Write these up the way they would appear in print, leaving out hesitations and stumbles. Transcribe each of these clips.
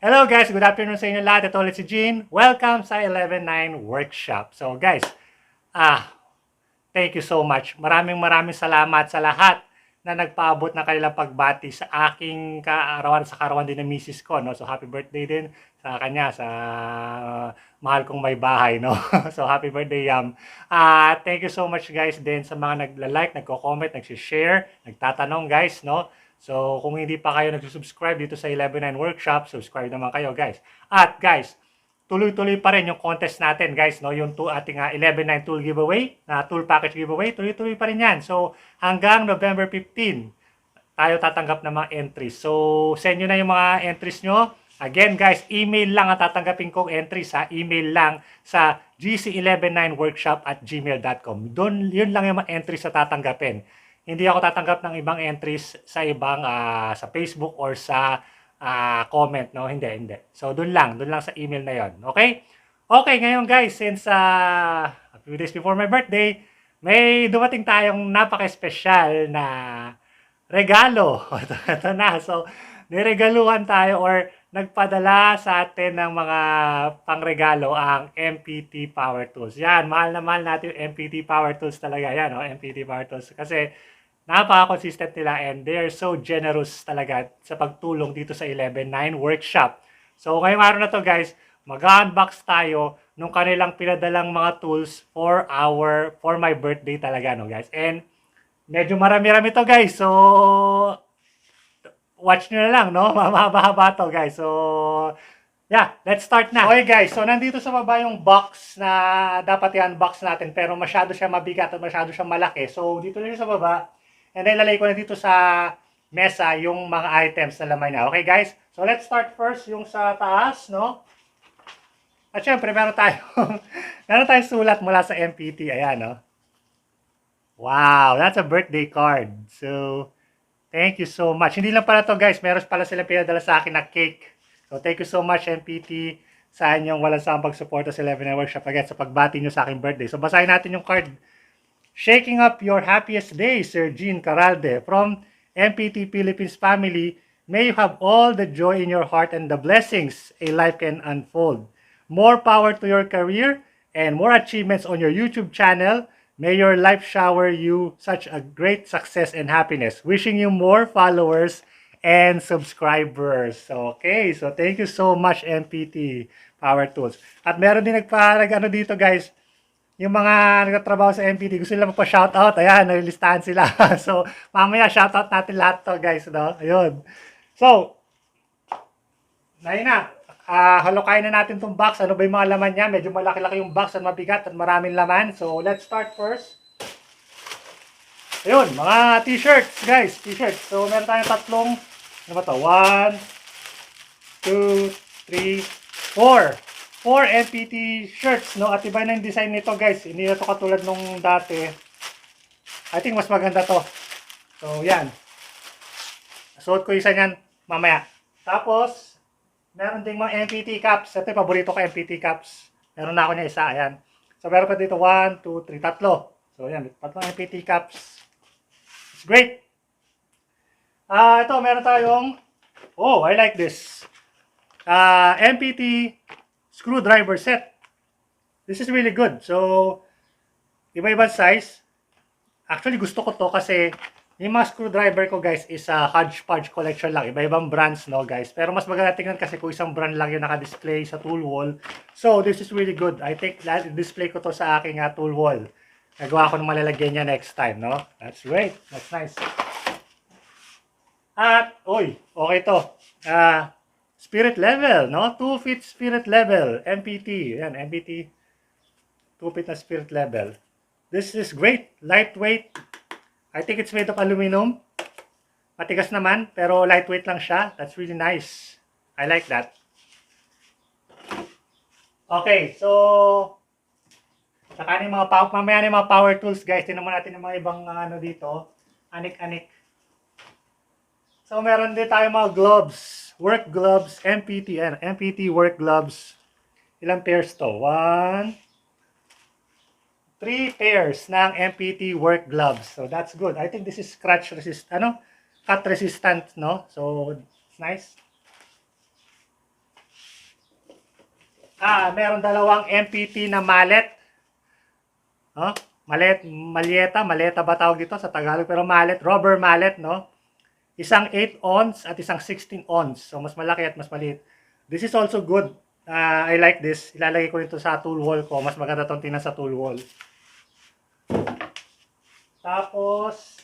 Hello guys, good afternoon sa inyo lahat. Ito ulit si Jean. Welcome sa 11.9 Workshop. So guys, thank you so much. Maraming salamat sa lahat na nagpaabot ng kanilang pagbati sa aking karawan din ng misis ko. No? So happy birthday din sa kanya, sa mahal kong may bahay. No? So happy birthday, Yam. Thank you so much guys din sa mga nagla-like, nagko-comment, nag-share, nagtatanong guys. No? So, kung hindi pa kayo nag-subscribe dito sa 11.9 Workshop, subscribe naman kayo, guys. At, guys, tuloy-tuloy pa rin yung contest natin, guys, no? Yung ating 11.9 tool giveaway, tool package giveaway, tuloy-tuloy pa rin yan. So, hanggang November 15, tayo tatanggap ng mga entries. So, send nyo na yung mga entries nyo. Again, guys, email lang ang tatanggapin kong entries, ha? Email lang sa gc119workshop@gmail.com. Doon, yun lang yung mga entries na tatanggapin. Hindi ako tatanggap ng ibang entries sa ibang sa Facebook or sa comment, no? Hindi. So doon lang sa email na 'yon. Okay? Okay, ngayon guys, since a few days before my birthday, may dumating tayong napaka-espesyal na regalo. Ito na. So, niregaluhan tayo or nagpadala sa atin ng mga pangregalo ang MPT Power Tools. Yan, mahal na mahal natin yung MPT Power Tools talaga. Yan, no? MPT Power Tools. Kasi napaka-consistent nila and they are so generous talaga sa pagtulong dito sa 11.9 Workshop. So, ngayong araw na to guys, mag-unbox tayo nung kanilang pinadalang mga tools for my birthday talaga, no guys. And medyo marami-rami to guys. So, watch nyo na lang, no? Mahaba-haba to guys. So, yeah, let's start na. Okay guys, so nandito sa baba yung box na dapat i-unbox natin pero masyado siya mabigat at masyado siya malaki. So, dito na siya sa baba. And then, lalagay ko na dito sa mesa yung mga items na laman niya. Okay, guys? So, let's start first yung sa taas, no? At syempre, meron tayong sulat mula sa MPT. Ayan, no? Wow, that's a birthday card. So, thank you so much. Hindi lang pala to guys. Meron pala silang pinadala sa akin na cake. So, thank you so much, MPT, sa inyong walang sawang pagsuporta sa 11 Workshop again sa pagbati nyo sa aking birthday. So, basahin natin yung card. Shaking up your happiest day, Sir Jean Caralde. From MPT Philippines family, may you have all the joy in your heart and the blessings a life can unfold. More power to your career and more achievements on your YouTube channel. May your life shower you such a great success and happiness. Wishing you more followers and subscribers. Okay, so thank you so much, MPT Power Tools. At meron din nagpa-ano dito guys, yung mga nagtatrabaho sa MPT, gusto nila magpa-shoutout, ayan, nalilistahan sila. So, mamaya shoutout natin lahat to guys, no? Ayun. So, na. Halokain na natin tong box. Ano ba yung mga laman niya? Medyo malaki-laki yung box at mabigat at maraming laman. So, let's start first. Ayun, mga t-shirts, guys. T-shirts. So, meron tayong tatlong, ano ba to? 1, 2, 3, 4. 4 MPT shirts, no? At iba na yung design nito, guys. Hindi na to katulad nung dati. I think mas maganda to. So, yan. Suot ko isa niyan mamaya. Tapos, meron ding mga MPT caps. Ito yung paborito ko, MPT caps. Meron na ako niya isa, ayan. So, meron pa dito 1, 2, 3, tatlo. So, yan. Tatlong MPT caps. It's great. Ito, meron tayong, oh, I like this. MPT screwdriver set. This is really good. So, iba-ibang size. Actually, gusto ko to kasi yung mga screwdriver ko, guys, is a hodgepodge collection lang. Iba-ibang brands, no, guys. Pero mas maganda tingnan kasi kung isang brand lang yung naka-display sa tool wall. So, this is really good. I think display ko to sa aking tool wall. Nagawa ko ng malalagyan niya next time, no? That's great. That's nice. At, oy, okay to. Spirit level, no? 2 feet spirit level, MPT. Yan, MPT. 2 feet na spirit level. This is great. Lightweight. I think it's made of aluminum. Matigas naman, pero lightweight lang siya. That's really nice. I like that. Okay, so saka mamaya yung mga power tools, guys. Tingnan mo natin yung mga ibang ano dito. Anik-anik. So, meron din tayo mga gloves. Work gloves, MPT. MPT work gloves. Ilang pairs to? 1, 3 pairs ng MPT work gloves. So, that's good. I think this is cut resistant, no? So, it's nice. Meron dalawang MPT na mallet. Oh, maleta ba tawag dito sa Tagalog? Pero mallet, rubber mallet, no? Isang 8 ounce at isang 16 ounce. So, mas malaki at mas maliit. This is also good. I like this. Ilalagay ko nito sa tool wall ko. Mas maganda itong tingnan sa tool wall. Tapos,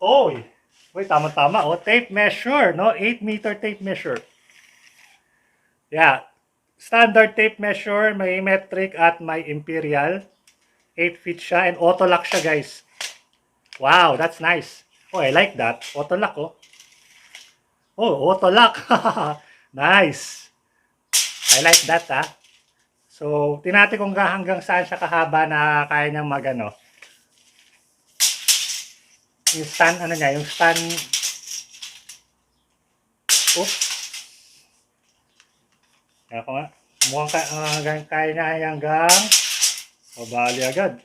wait, tama-tama. Tape measure, no? 8-meter tape measure. Yeah. Standard tape measure, may metric at may imperial. 8 feet siya and auto lock siya, guys. Wow, that's nice. I like that. Auto lock, auto lock. Nice. I like that, So, tinati kung hanggang saan siya kahaba na kaya niyang magano. Yung stand, yung stand. Kaya ko nga. Mukhang kaya niya hanggang mabali agad.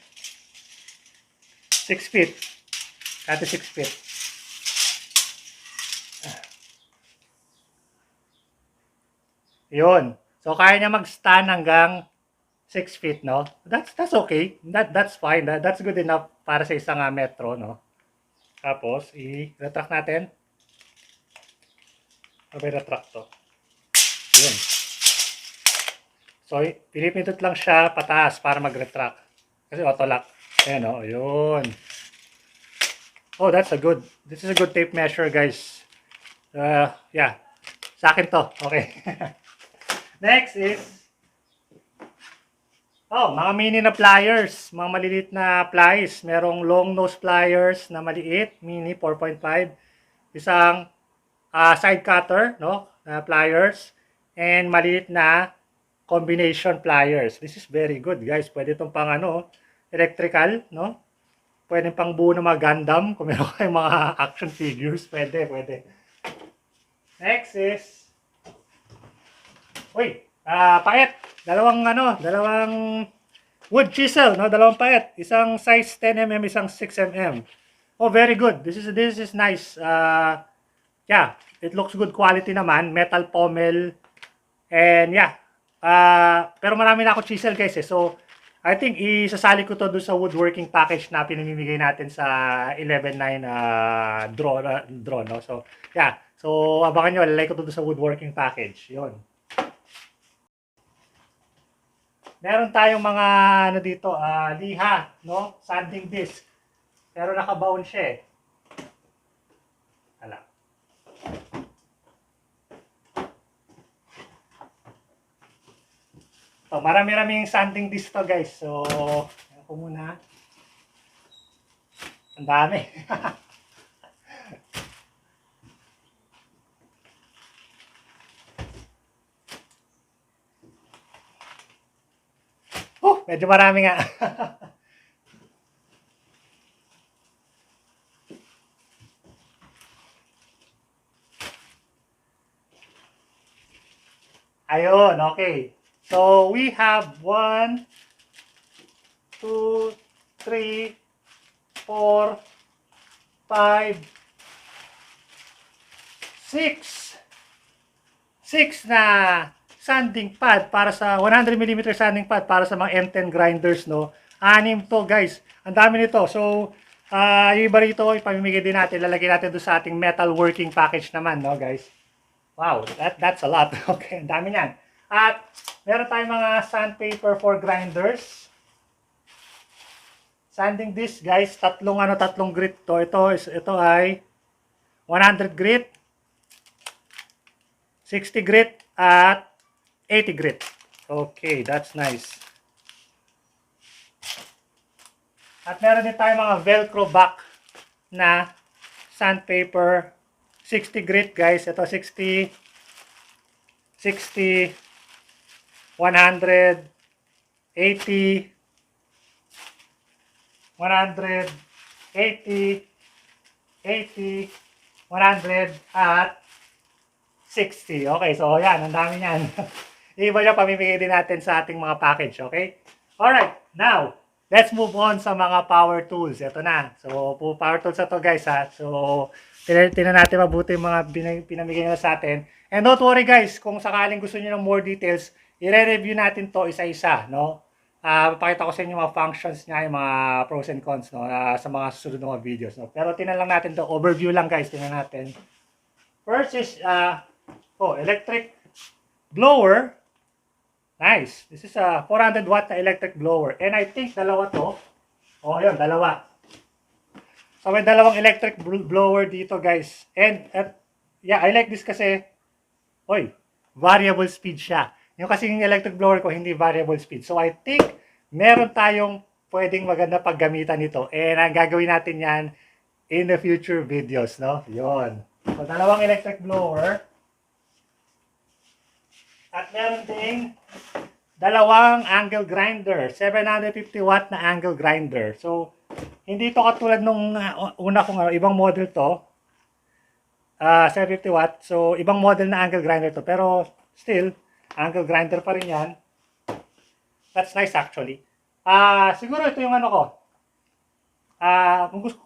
6 feet. Kati 6 feet. Yun. So, kaya niya mag-stand hanggang 6 feet, no? That's okay. That's fine. That's good enough para sa isang metro, no? Tapos, i-retract natin. I-retract to. Yun. So, pinipindot lang siya pataas para mag-retract. Kasi auto-lock. Ayan, yun. This is a good tape measure, guys. Yeah. Sa akin to. Okay. Next is, mga mini na pliers. Mga maliliit na pliers. Merong long nose pliers na maliit. Mini 4.5. Isang side cutter, no? Pliers. And maliit na combination pliers. This is very good, guys. Pwede itong pang electrical, no? Pwede pang buo ng mga Gundam. Kung meron kayong mga action figures, pwede. Next is, paet. Dalawang wood chisel, no? Dalawang paet. Isang size 10mm, isang 6mm. Very good. This is nice. Yeah, it looks good quality naman. Metal pommel. And yeah. Pero marami na ako chisel, guys, So, I think isasali ko to doon sa woodworking package na pinamimigay natin sa 11.9 draw, no? So, yeah. So, abangan nyo, lalay ko to doon sa woodworking package. Yun. Meron tayong mga dito, liha, no? Sanding disc. Pero nakabaon siya, Hala. Marami-raming sanding disc to, guys. So, ako muna. Ang dami. Medyo marami nga. Ayun, okay. So, we have 1, 2, 3, 4, 5, 6. 6 na sanding pad para sa 100mm sanding pad para sa mga M10 grinders, no? 6 to, guys. Ang dami nito. So, yung iba rito, ipamimigay din natin. Lalagay natin doon sa ating metal working package naman, no, guys? Wow, that's a lot. Okay, ang dami niyan. At meron tayong mga sandpaper for grinders. Sanding disc, guys. Tatlong grit to. Ito ay 100 grit, 60 grit, at 80 grit. Okay, that's nice. At meron din tayong mga velcro back na sandpaper. 60 grit, guys. Ito 60, 100, 80, 100, 80, 80, 100, at 60. Okay, so yan, ang dami niyan. Iba yung pamimigay din natin sa ating mga package, okay? Alright, now, let's move on sa mga power tools. Ito na. So, power tools na to, guys, ha. So, tingnan natin mabuti yung mga pinamigay nila sa atin. And don't worry, guys, kung sakaling gusto niyo ng more details, i-review natin to isa-isa, no? Papakita ko sa inyo mga functions niya, yung mga pros and cons, no? Sa mga susunod na mga videos, no? Pero tingnan lang natin to, overview lang guys, tingnan natin. First is, electric blower. Nice. This is a 400 watt na electric blower. And I think dalawa to. Oh, yun, dalawa. So may dalawang electric blower dito, guys. And yeah, I like this kasi variable speed siya. Yung kasi yung electric blower ko hindi variable speed. So I think meron tayong pwedeng maganda paggamitan nito. And ang gagawin natin yan in the future videos, no? Yun. So dalawang electric blower. At meron ding dalawang angle grinder. 750 watt na angle grinder. So, hindi to katulad nung una kong ibang model to. 750 watt. So, ibang model na angle grinder to. Pero, still, angle grinder pa rin yan. That's nice actually. Siguro ito yung ano ko.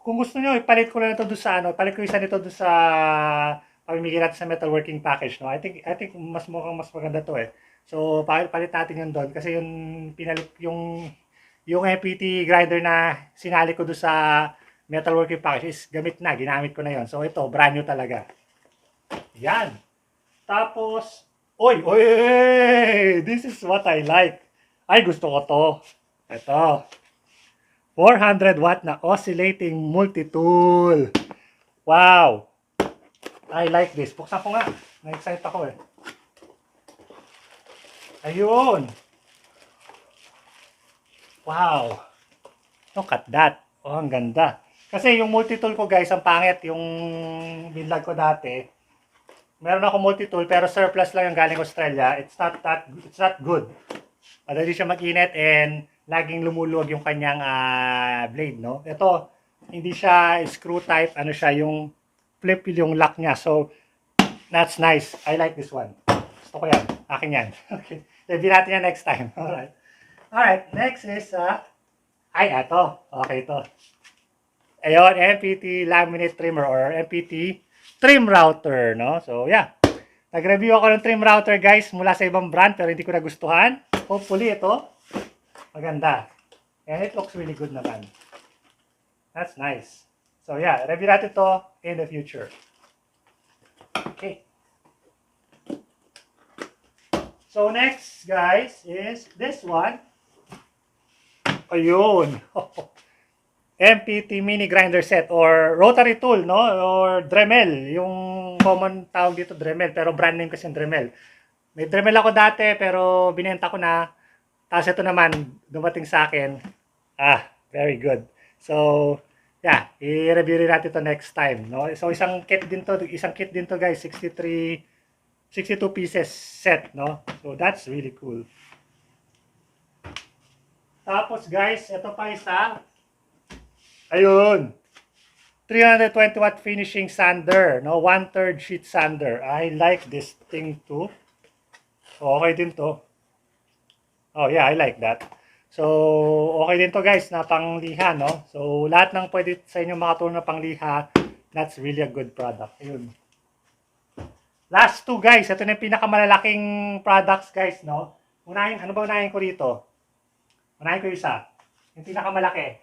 Kung gusto nyo, ipalit ko lang ito doon sa palit ko isa nito doon sa pamimigay natin sa metalworking package, no? I think mas maganda to eh. So palit natin yun doon kasi yung MPT grinder na sinali ko doon sa metalworking package is ginamit ko na yon. So ito, brand new talaga. Yan. Tapos, this is what I like. Ay, gusto ko to. Ito. 400 watt na oscillating multi-tool. Wow. I like this. Buksan ko nga. Na-excite ako eh. Ayun. Wow. Look at that. Oh, ang ganda. Kasi yung multi-tool ko guys, ang pangit. Yung binlog ko dati. Meron ako multi-tool pero surplus lang yung galing Australia. It's not good. Madali siya mag-init and laging lumuluwag yung kanyang blade, no? Ito, hindi siya screw type. Ano siya, yung flip yung lock niya. So, that's nice. I like this one. Gusto ko yan. Akin yan. Okay. Review natin yan next time. Alright. Alright. Next is, ito. Okay, ito. Ayun, MPT laminate trimmer or MPT trim router, no? So, yeah. Nag-review ako ng trim router, guys, mula sa ibang brand, pero hindi ko nagustuhan. Hopefully, ito, maganda. And it looks really good naman. That's nice. So, yeah, review natin to in the future. Okay. So, next, guys, is this one. Ayun. MPT mini grinder set or rotary tool, no? Or Dremel. Yung common tawag dito, Dremel. Pero brand name kasi yung Dremel. May Dremel ako dati, pero binenta ko na. Tapos ito naman, dumating sa akin. Very good. So, yeah, i-review rin natin to next time, no? So, isang kit din to guys, 62 pieces set, no? So, that's really cool. Tapos, guys, ito pa isa. Ayun. 320 watt finishing sander, no? 1/3 sheet sander. I like this thing too. Okay din to. Oh, yeah, I like that. So, okay din to guys na pangliha, no? So, lahat ng pwede sa inyo makatulong na pangliha, that's really a good product. Ayun. Last two guys, ito na yung pinakamalalaking products guys, no? Ano ba unahin ko rito? Unahin ko isa. Yung pinakamalaki.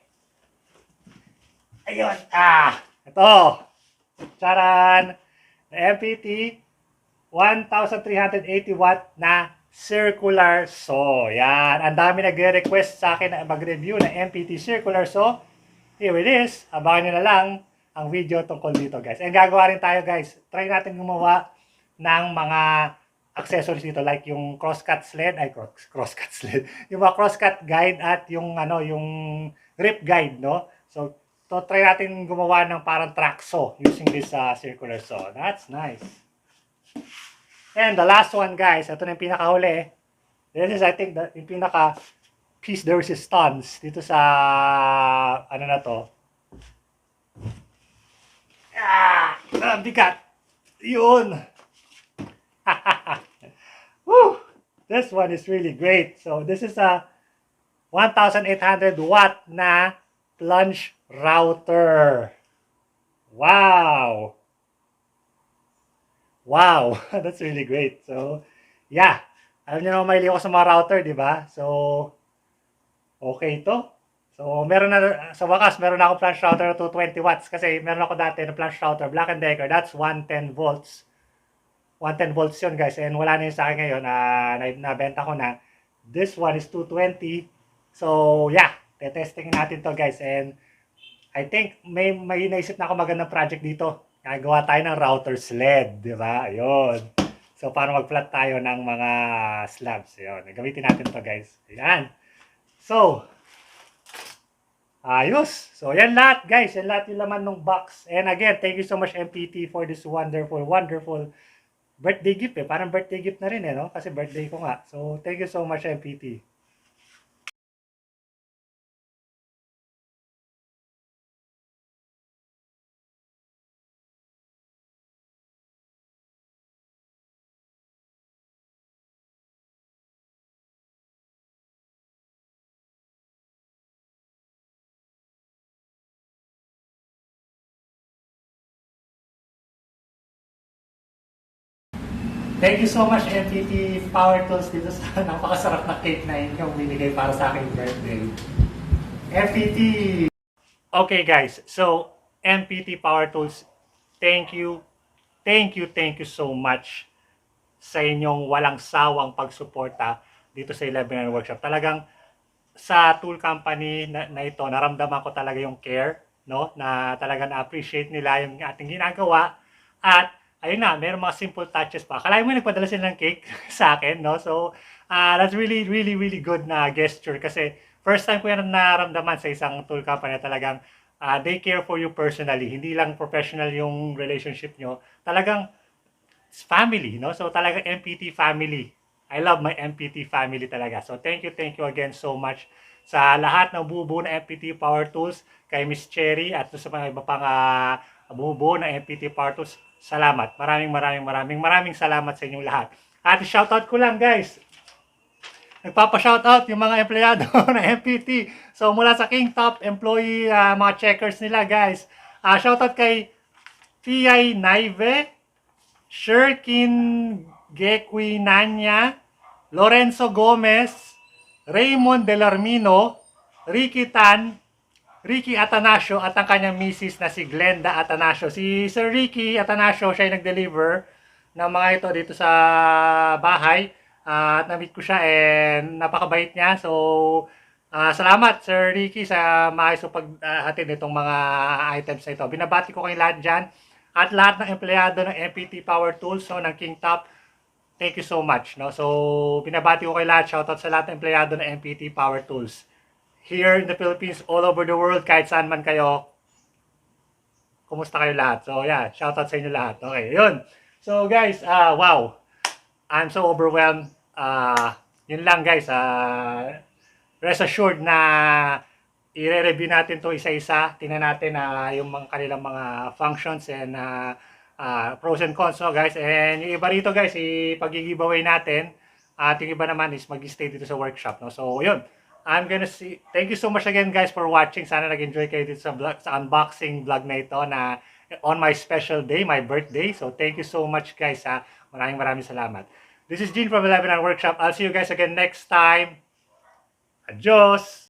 Ayun. Ito. Charan. MPT 1380 watt na circular saw. Yan. Ang dami nagre-request sa akin na mag-review ng MPT circular saw. Here it is. Abangan nyo na lang ang video tungkol dito guys. And gagawa rin tayo guys. Try natin gumawa ng mga accessories dito like yung crosscut sled. Crosscut sled. Yung mga crosscut guide at yung yung grip guide, no? So, try natin gumawa ng parang track saw using this circular saw. That's nice. And the last one guys, ito na yung pinakahuli. This is I think yung pinaka piece de resistance dito sa na to. Bigat. Yun. Woo! This one is really great. So this is a 1,800 watt na plunge router. Wow. Wow, that's really great. So, yeah. Alam niyo naman mahilig ako sa mga router, di ba? So, okay ito. So, meron na, sa wakas, meron na ako plunge router na 220 watts kasi meron ako dati na plunge router, Black & Decker, that's 110 volts. 110 volts yun guys, and wala na yun sa akin ngayon, nabenta ko na. This one is 220. So, yeah, testing natin to guys, and I think may naisip na ako magandang project dito. Gagawa tayo ng router sled, di ba? Ayun. So, para mag-flat tayo ng mga slabs. Ayun. Gamitin natin to guys. Ayan. So, ayos. So, yan lahat guys. Yan lahat yung laman ng box. And again, thank you so much MPT for this wonderful, wonderful birthday gift eh. Parang birthday gift na rin eh, no? Kasi birthday ko nga. So, thank you so much MPT. Thank you so much MPT Power Tools dito sa napakasarap na cake na inyong binigay para sa aking birthday. MPT! Okay guys, so MPT Power Tools, thank you so much sa inyong walang sawang pagsuporta dito sa 11 Workshop. Talagang sa tool company na ito, naramdaman ko talaga yung care, no? Na talagang na-appreciate nila yung ating ginagawa. At ayun na, mayroong mga simple touches pa. Akala mo nagpadala sila ng cake sa akin, no? So, that's really good na gesture kasi first time ko yan naramdaman sa isang tool company na talagang they care for you personally. Hindi lang professional yung relationship nyo. Talagang family, no? So, talagang MPT family. I love my MPT family talaga. So, thank you again so much sa lahat ng bubuo ng MPT Power Tools, kay Miss Cherry at sa mga iba pang bubuo ng MPT Power Tools. Salamat. Maraming salamat sa inyong lahat. At shoutout ko lang guys. Nagpapa-shoutout yung mga empleyado ng MPT. So mula sa King Top employee, mga checkers nila guys. Shoutout kay T.I. Naive, Sherkin Gekwi Nanya, Lorenzo Gomez, Raymond Delarmino, Ricky Tan, Ricky Atanasio at ang kanyang misis na si Glenda Atanasio. Si Sir Ricky Atanasio, siya yung nag-deliver ng mga ito dito sa bahay. At na-meet ko siya and napakabait niya. So, salamat Sir Ricky sa maayos paghatid nitong mga items na ito. Binabati ko kayo lahat dyan. At lahat ng empleyado ng MPT Power Tools, so ng King Top, thank you so much. No? So, binabati ko kayo lahat. Shoutout sa lahat ng empleyado ng MPT Power Tools. Here in the Philippines, all over the world, kahit saan man kayo, kumusta kayo lahat? So, yeah, shoutout sa inyo lahat. Okay, yun. So, guys, wow. I'm so overwhelmed. Yun lang, guys. Rest assured na i-review natin to isa-isa. Tingnan natin yung mga kanilang mga functions and pros and cons, no, guys. And yung iba rito, guys, ipag-giveaway natin. At yung iba naman is mag-stay dito sa workshop. No? So, yun. I'm gonna see. Thank you so much again guys for watching. Sana nag-enjoy kayo dito sa unboxing vlog na ito na on my special day, my birthday. So thank you so much guys ha. Maraming salamat. This is Gene from 11 Workshop. I'll see you guys again next time. Adios!